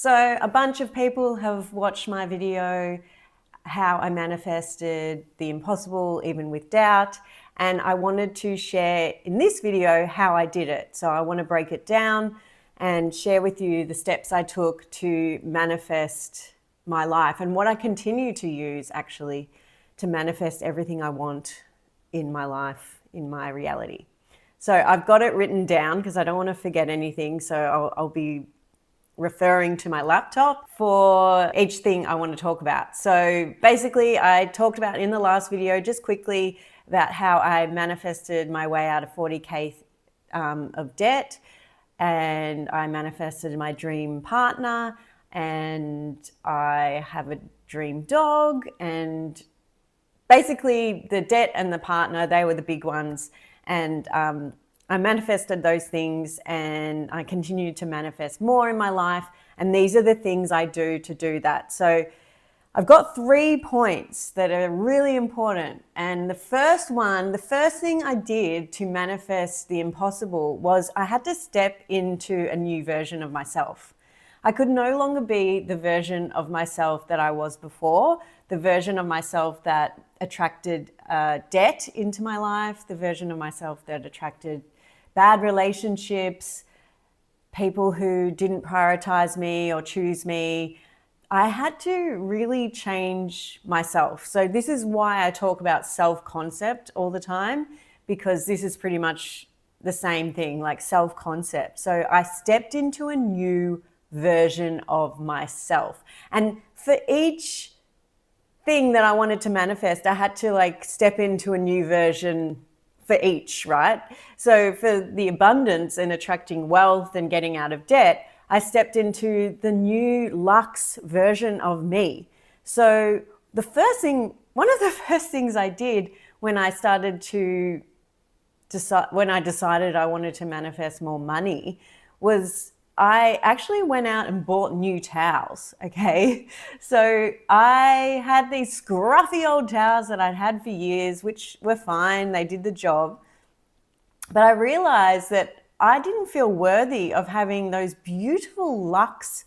So a bunch of people have watched my video, how I manifested the impossible even with doubt. And I wanted to share in this video how I did it. So I want to break it down and share with you the steps I took to manifest my life and what I continue to use actually to manifest everything I want in my life, in my reality. So I've got it written down because I don't want to forget anything. So I'll be referring to my laptop for each thing I want to talk about. So basically I talked about in the last video just quickly about how I manifested my way out of 40K of debt, and I manifested my dream partner, and I have a dream dog, and basically the debt and the partner, they were the big ones. And I manifested those things, and I continue to manifest more in my life. And these are the things I do to do that. So I've got 3 points that are really important. And the first thing I did to manifest the impossible was I had to step into a new version of myself. I could no longer be the version of myself that I was before, the version of myself that attracted debt into my life, the version of myself that attracted bad relationships, people who didn't prioritize me or choose me. I had to really change myself. So this is why I talk about self-concept all the time, because this is pretty much the same thing, like self-concept. So I stepped into a new version of myself. And for each thing that I wanted to manifest, I had to step into a new version for each, right? So for the abundance and attracting wealth and getting out of debt, I stepped into the new luxe version of me. So one of the first things I did when I decided I wanted to manifest more money was I actually went out and bought new towels, okay? So I had these scruffy old towels that I'd had for years, which were fine, they did the job. But I realized that I didn't feel worthy of having those beautiful luxe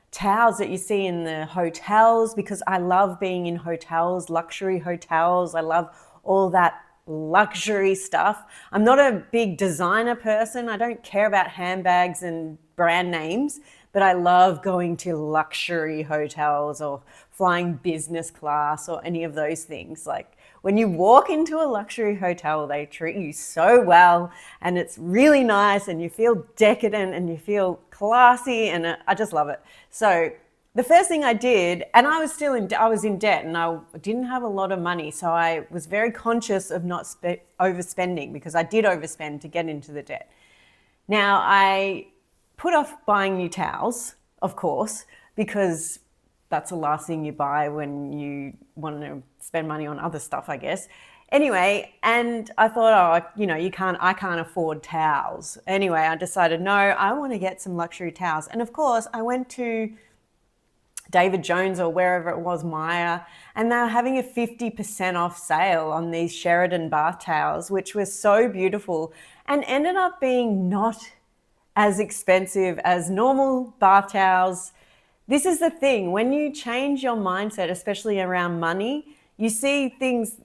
towels that you see in the hotels, because I love being in hotels, luxury hotels. I love all that luxury stuff. I'm not a big designer person. I don't care about handbags and brand names, but I love going to luxury hotels or flying business class or any of those things. Like when you walk into a luxury hotel, they treat you so well and it's really nice and you feel decadent and you feel classy, and I just love it. So the first thing I did, and I was in debt and I didn't have a lot of money. So I was very conscious of not overspending, because I did overspend to get into the debt. Now I put off buying new towels, of course, because that's the last thing you buy when you want to spend money on other stuff, I guess. Anyway, and I thought, I can't afford towels. Anyway, I decided, no, I want to get some luxury towels. And of course, I went to David Jones or wherever it was, Maya, and they were having a 50% off sale on these Sheridan bath towels, which was so beautiful and ended up being not as expensive as normal bath towels. This is the thing, when you change your mindset, especially around money, you see things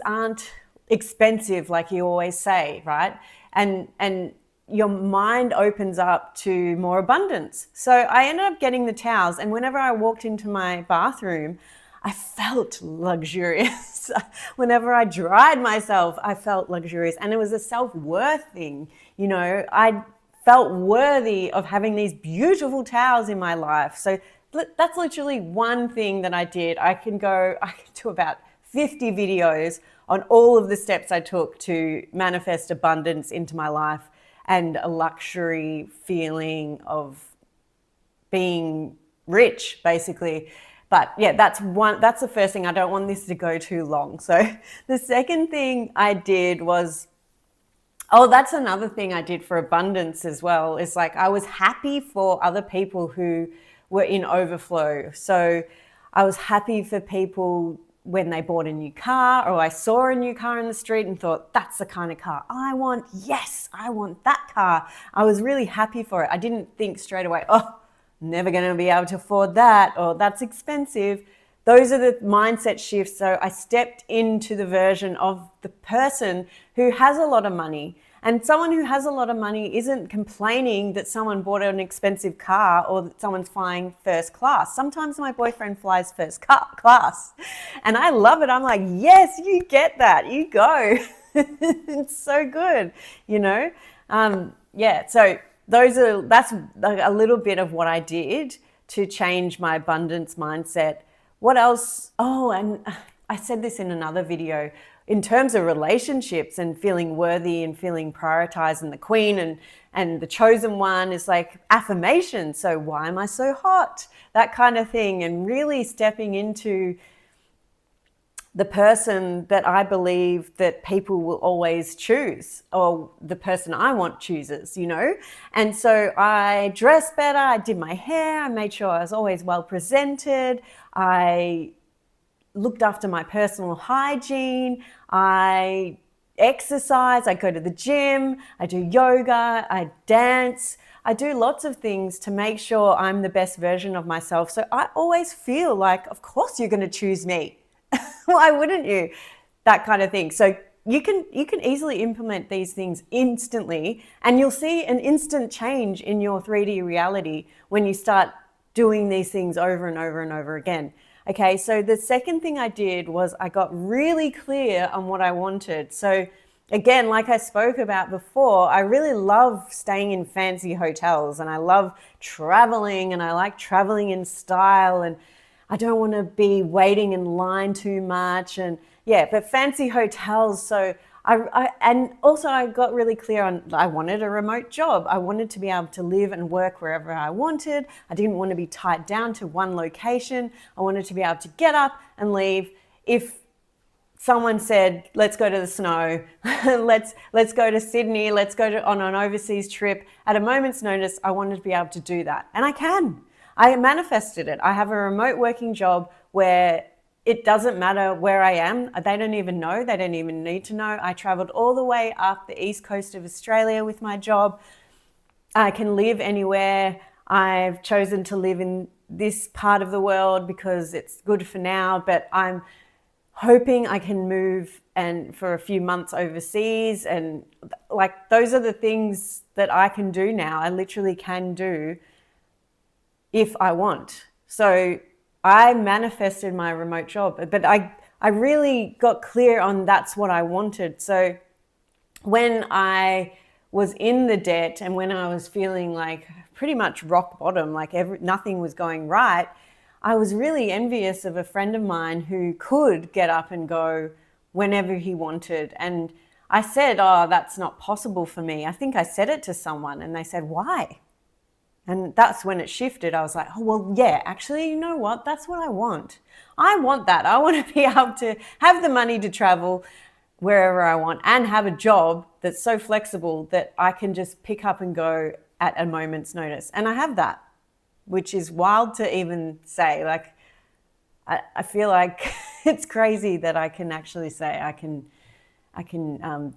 aren't expensive like you always say, right? And your mind opens up to more abundance. So I ended up getting the towels, and whenever I walked into my bathroom, I felt luxurious. Whenever I dried myself, I felt luxurious, and it was a self-worth thing. I felt worthy of having these beautiful towels in my life. So that's literally one thing that I did. I can do about 50 videos on all of the steps I took to manifest abundance into my life and a luxury feeling of being rich, basically. But yeah, that's the first thing. I don't want this to go too long. So the second thing I did was, that's another thing I did for abundance as well. It's like I was happy for other people who were in overflow. So I was happy for people when they bought a new car, or I saw a new car in the street and thought, that's the kind of car I want. Yes, I want that car. I was really happy for it. I didn't think straight away, oh, never going to be able to afford that, or that's expensive. Those are the mindset shifts. So I stepped into the version of the person who has a lot of money. And someone who has a lot of money isn't complaining that someone bought an expensive car or that someone's flying first class. Sometimes my boyfriend flies first class and I love it. I'm like, yes, you get that. You go. It's so good, you know? Yeah, so that's a little bit of what I did to change my abundance mindset. What else? Oh, and I said this in another video. In terms of relationships and feeling worthy and feeling prioritized and the queen and the chosen one is like affirmation. So why am I so hot? That kind of thing. And really stepping into the person that I believe that people will always choose, or the person I want chooses, you know? And so I dressed better, I did my hair, I made sure I was always well presented, I looked after my personal hygiene, I exercise, I go to the gym, I do yoga, I dance, I do lots of things to make sure I'm the best version of myself. So I always feel like, of course you're going to choose me. Why wouldn't you? That kind of thing. So you can easily implement these things instantly, and you'll see an instant change in your 3D reality when you start doing these things over and over and over again. Okay, so the second thing I did was I got really clear on what I wanted. So again, like I spoke about before, I really love staying in fancy hotels and I love traveling and I like traveling in style, and I don't want to be waiting in line too much, and yeah, but fancy hotels. So and also I got really clear on, I wanted a remote job. I wanted to be able to live and work wherever I wanted. I didn't want to be tied down to one location. I wanted to be able to get up and leave. If someone said, let's go to the snow, let's go to Sydney, let's go on an overseas trip, at a moment's notice, I wanted to be able to do that. And I can. I manifested it. I have a remote working job where it doesn't matter where I am. They don't even know. They don't even need to know. I traveled all the way up the east coast of Australia with my job. I can live anywhere. I've chosen to live in this part of the world because it's good for now, but I'm hoping I can move and for a few months overseas. And like, those are the things that I can do now. I literally can do if I want. So I manifested my remote job, but I really got clear on that's what I wanted. So when I was in the debt and when I was feeling like pretty much rock bottom, like nothing was going right, I was really envious of a friend of mine who could get up and go whenever he wanted. And I said, oh, that's not possible for me. I think I said it to someone and they said, why? And that's when it shifted. I was like, oh, well, yeah, actually, you know what? That's what I want. I want that. I want to be able to have the money to travel wherever I want and have a job that's so flexible that I can just pick up and go at a moment's notice. And I have that, which is wild to even say. Like, I feel like it's crazy that I can actually say I can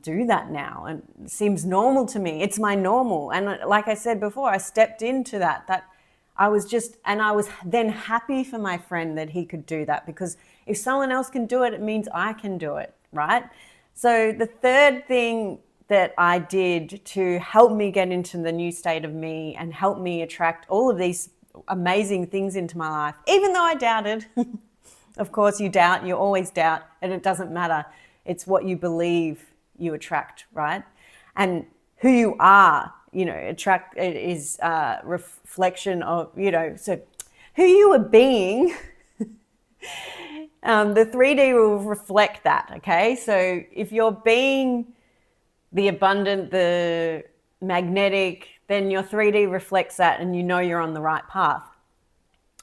do that now, and it seems normal to me. It's my normal. And like I said before, I stepped into that I was then happy for my friend that he could do that, because if someone else can do it, it means I can do it, right? So the third thing that I did to help me get into the new state of me and help me attract all of these amazing things into my life, even though I doubted, of course you always doubt, and it doesn't matter. It's what you believe you attract, right? And who you are, attract is a reflection of, so who you are being, the 3D will reflect that, okay? So if you're being the abundant, the magnetic, then your 3D reflects that and you're on the right path.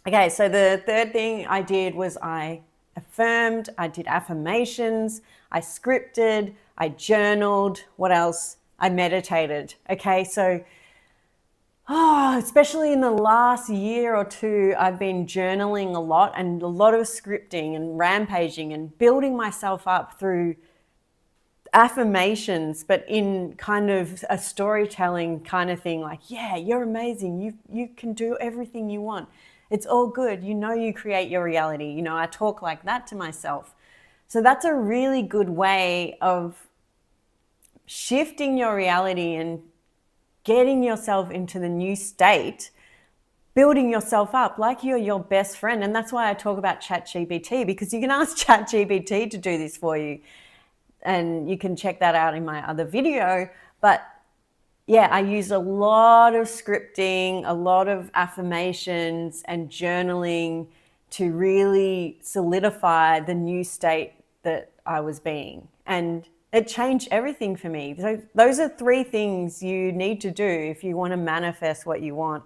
Okay, so the third thing I did was I affirmed, I did affirmations, I scripted, I journaled. What else? I meditated. Okay, so especially in the last year or two, I've been journaling a lot and a lot of scripting and rampaging and building myself up through affirmations, but in kind of a storytelling kind of thing, like, yeah, you're amazing. You can do everything you want. It's all good. You know, you create your reality. You know, I talk like that to myself. So that's a really good way of shifting your reality and getting yourself into the new state, building yourself up like you're your best friend. And that's why I talk about ChatGPT, because you can ask ChatGPT to do this for you. And you can check that out in my other video. But yeah, I use a lot of scripting, a lot of affirmations and journaling to really solidify the new state that I was being. And it changed everything for me. So those are 3 things you need to do if you want to manifest what you want.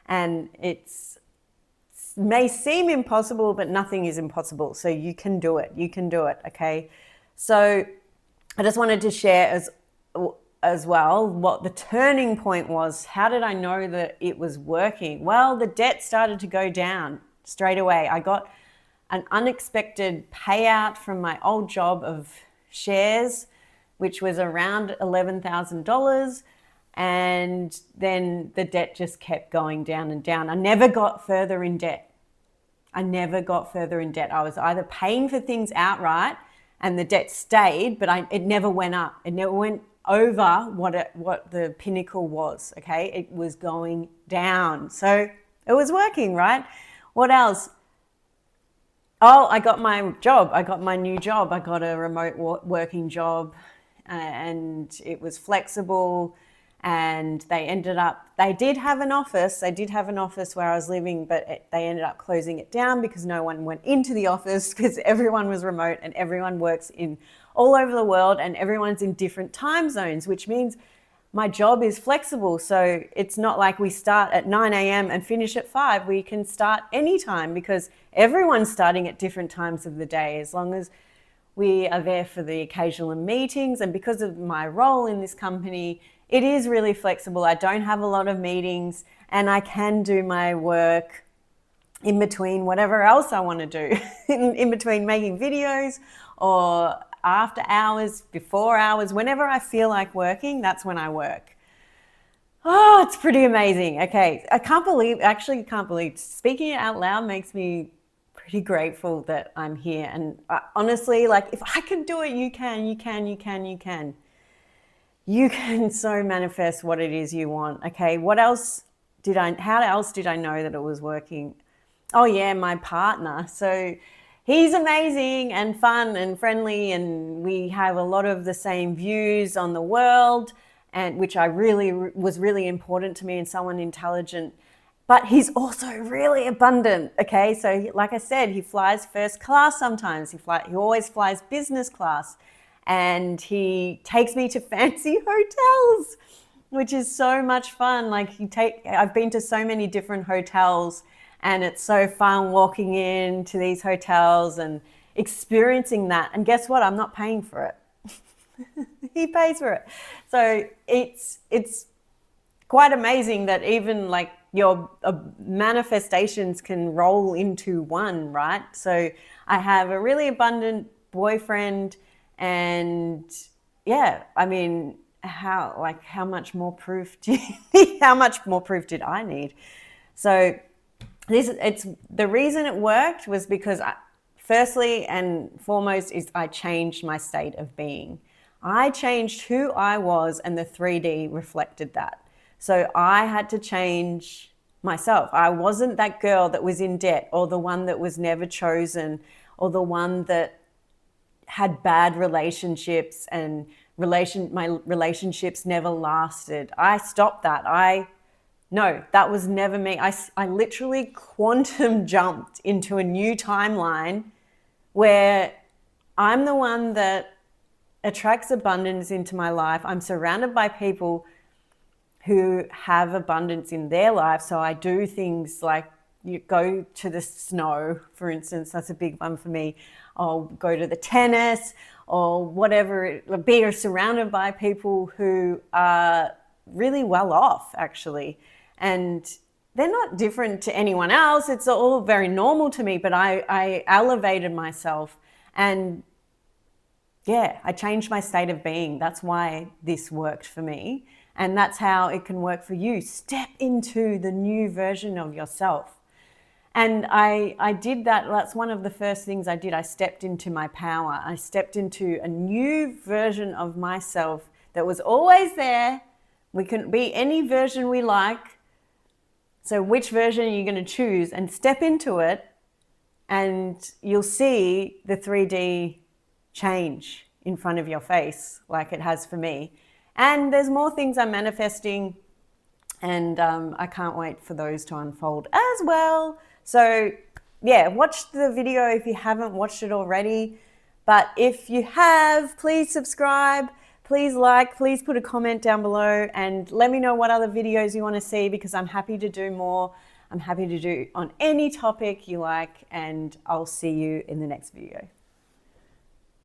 And it may seem impossible, but nothing is impossible. So you can do it. You can do it, okay? So I just wanted to share as well what the turning point was. How did I know that it was working? Well, the debt started to go down straight away. I got an unexpected payout from my old job of shares, which was around $11,000. And then the debt just kept going down and down. I never got further in debt. I was either paying for things outright and the debt stayed, but it never went up. It never went over what the pinnacle was, okay? It was going down. So it was working, right? What else? Oh, I got my job. I got my new job. I got a remote working job, and it was flexible. And they did have an office. They did have an office where I was living, but they ended up closing it down because no one went into the office because everyone was remote and everyone works in all over the world and everyone's in different time zones, which means my job is flexible. So it's not like we start at 9 a.m. and finish at 5. We can start anytime because everyone's starting at different times of the day, as long as we are there for the occasional meetings. And because of my role in this company, it is really flexible. I don't have a lot of meetings and I can do my work in between whatever else I want to do, in between making videos or after hours, before hours, whenever I feel like working, that's when I work. Oh, it's pretty amazing. Okay, I can't believe, speaking it out loud makes me pretty grateful that I'm here. And honestly, like, if I can do it, you can. You can so manifest what it is you want. Okay, how else did I know that it was working? Oh yeah, my partner. So he's amazing and fun and friendly, and we have a lot of the same views on the world, and which was really important to me, and someone intelligent. But he's also really abundant. Okay, so like I said, he flies first class sometimes. He always flies business class. And he takes me to fancy hotels, which is so much fun. Like I've been to so many different hotels, and it's so fun walking into these hotels and experiencing that. And guess what? I'm not paying for it. He pays for it. So it's quite amazing that even like your manifestations can roll into one, right? So I have a really abundant boyfriend. And yeah, I mean, how much more proof how much more proof did I need? So the reason it worked was because firstly and foremost is I changed my state of being. I changed who I was, and the 3D reflected that. So I had to change myself. I wasn't that girl that was in debt, or the one that was never chosen, or the one that had bad relationships and my relationships never lasted. I stopped that. No, that was never me. I literally quantum jumped into a new timeline where I'm the one that attracts abundance into my life. I'm surrounded by people who have abundance in their life. So I do things like you go to the snow, for instance. That's a big one for me. I'll go to the tennis or whatever, be surrounded by people who are really well off, actually. And they're not different to anyone else. It's all very normal to me, but I elevated myself. And yeah, I changed my state of being. That's why this worked for me. And that's how it can work for you. Step into the new version of yourself. And I did that. That's one of the first things I did. I stepped into my power. I stepped into a new version of myself that was always there. We can be any version we like. So which version are you going to choose? And step into it, and you'll see the 3D change in front of your face like it has for me. And there's more things I'm manifesting, and I can't wait for those to unfold as well. So yeah, watch the video if you haven't watched it already. But if you have, please subscribe, please like, please put a comment down below and let me know what other videos you want to see, because I'm happy to do more. I'm happy to do on any topic you like, and I'll see you in the next video.